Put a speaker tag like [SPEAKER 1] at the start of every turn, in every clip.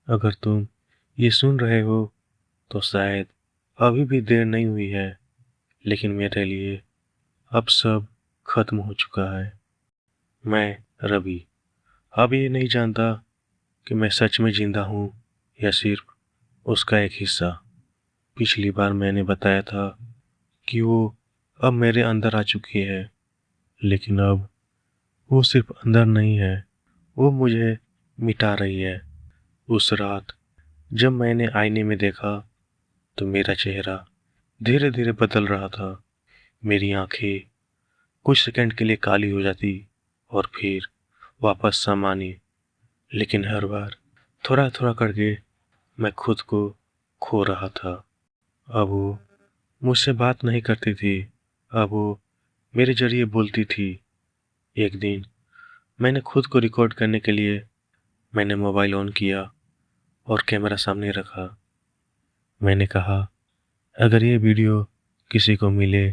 [SPEAKER 1] अगर तुम ये सुन रहे हो तो शायद अभी भी देर नहीं हुई है, लेकिन मेरे लिए अब सब खत्म हो चुका है। मैं रवि अब ये नहीं जानता कि मैं सच में जिंदा हूँ या सिर्फ उसका एक हिस्सा। पिछली बार मैंने बताया था कि वो अब मेरे अंदर आ चुकी है, लेकिन अब वो सिर्फ अंदर नहीं है, वो मुझे मिटा रही है। उस रात जब मैंने आईने में देखा तो मेरा चेहरा धीरे धीरे बदल रहा था। मेरी आंखें कुछ सेकंड के लिए काली हो जाती और फिर वापस सामान्य, लेकिन हर बार थोड़ा थोड़ा करके मैं खुद को खो रहा था। अब वो मुझसे बात नहीं करती थी, अब वो मेरे जरिए बोलती थी। एक दिन मैंने खुद को रिकॉर्ड करने के लिए मैंने मोबाइल ऑन किया और कैमरा सामने रखा। मैंने कहा, अगर ये वीडियो किसी को मिले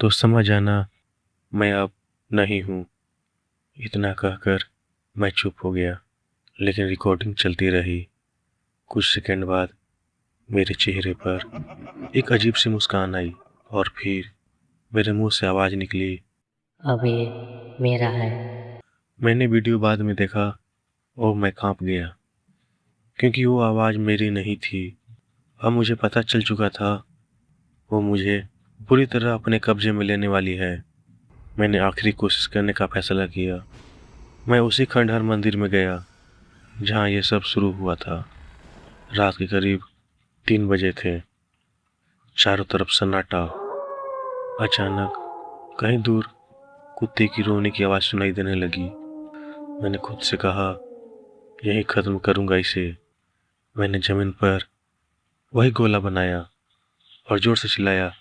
[SPEAKER 1] तो समझ जाना मैं अब नहीं हूँ। इतना कहकर मैं चुप हो गया, लेकिन रिकॉर्डिंग चलती रही। कुछ सेकंड बाद मेरे चेहरे पर एक अजीब सी मुस्कान आई और फिर मेरे मुंह से आवाज निकली।
[SPEAKER 2] अब ये मेरा है।
[SPEAKER 1] मैंने वीडियो बाद में देखा और मैं कांप गया, क्योंकि वो आवाज मेरी नहीं थी। अब मुझे पता चल चुका था वो मुझे पूरी तरह अपने कब्जे में लेने वाली है। मैंने आखिरी कोशिश करने का फैसला किया। मैं उसी खंडहर मंदिर में गया जहाँ ये सब शुरू हुआ था। रात के करीब 3 बजे थे। चारों तरफ सन्नाटा। अचानक कहीं दूर कुत्ते की रोने की आवाज सुनाई देने लगी। मैंने खुद से कहा, यही खत्म करूंगा इसे। मैंने जमीन पर वही गोला बनाया और जोर से चिल्लाया,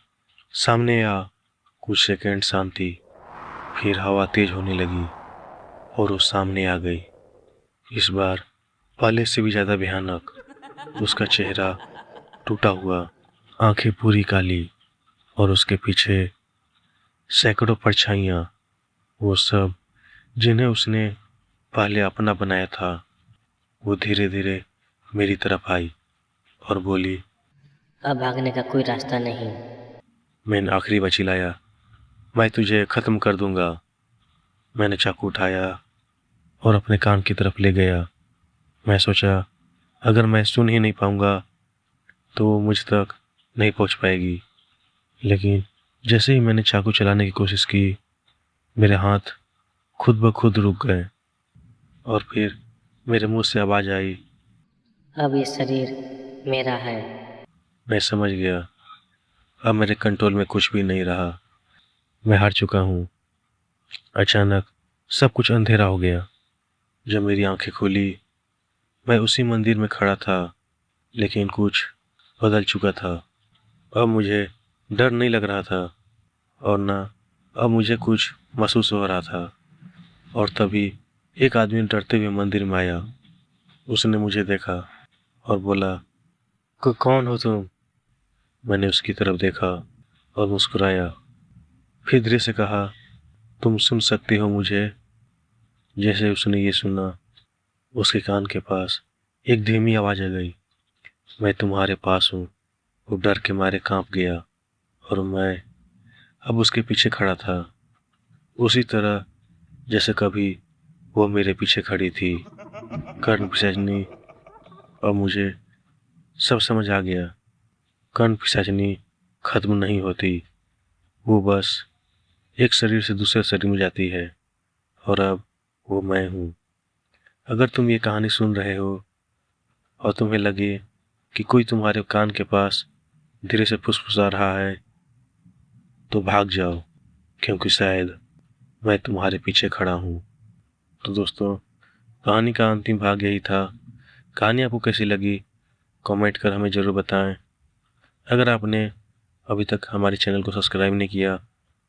[SPEAKER 1] सामने आ। कुछ सेकंड शांति, फिर हवा तेज होने लगी और वो सामने आ गई। इस बार पहले से भी ज्यादा भयानक। उसका चेहरा टूटा हुआ, आंखें पूरी काली और उसके पीछे सैकड़ों परछाइयां, वो सब जिन्हें उसने पहले अपना बनाया था। वो धीरे धीरे मेरी तरफ आई और बोली,
[SPEAKER 2] अब भागने का कोई रास्ता नहीं।
[SPEAKER 1] मैंने आखिरी बार चिल्लाया, मैं तुझे खत्म कर दूंगा। मैंने चाकू उठाया और अपने कान की तरफ ले गया। मैं सोचा, अगर मैं सुन ही नहीं पाऊंगा तो वो मुझ तक नहीं पहुंच पाएगी। लेकिन जैसे ही मैंने चाकू चलाने की कोशिश की, मेरे हाथ खुद ब खुद रुक गए और फिर मेरे मुंह से आवाज आई।
[SPEAKER 2] अब ये शरीर मेरा है।
[SPEAKER 1] मैं समझ गया, अब मेरे कंट्रोल में कुछ भी नहीं रहा। मैं हार चुका हूँ। अचानक सब कुछ अंधेरा हो गया। जब मेरी आंखें खुली, मैं उसी मंदिर में खड़ा था, लेकिन कुछ बदल चुका था। अब मुझे डर नहीं लग रहा था और ना अब मुझे कुछ महसूस हो रहा था। और तभी एक आदमी डरते हुए मंदिर में आया। उसने मुझे देखा और बोला, कौन हो तुम?" मैंने उसकी तरफ देखा और मुस्कुराया। फिर धीरे से कहा, तुम सुन सकते हो मुझे? जैसे उसने ये सुना, उसके कान के पास एक धीमी आवाज आ गई, मैं तुम्हारे पास हूँ। वो डर के मारे कांप गया और मैं अब उसके पीछे खड़ा था, उसी तरह जैसे कभी वो मेरे पीछे खड़ी थी। कर्ण पिशाचिनी। और मुझे सब समझ आ गया। कर्ण पिशाचिनी खत्म नहीं होती, वो बस एक शरीर से दूसरे शरीर में जाती है और अब वो मैं हूँ। अगर तुम ये कहानी सुन रहे हो और तुम्हें लगे कि कोई तुम्हारे कान के पास धीरे से फुसफुसा रहा है, तो भाग जाओ, क्योंकि शायद मैं तुम्हारे पीछे खड़ा हूँ। तो दोस्तों, कहानी का अंतिम भाग यही था। कहानी आपको कैसी लगी कमेंट कर हमें ज़रूर बताएं। अगर आपने अभी तक हमारे चैनल को सब्सक्राइब नहीं किया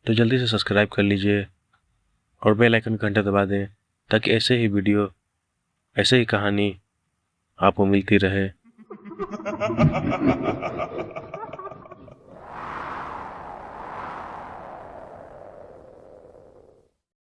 [SPEAKER 1] तो जल्दी से सब्सक्राइब कर लीजिए और बेल आइकन घंटा दबा दें, ताकि ऐसे ही वीडियो, ऐसे ही कहानी आपको मिलती रहे।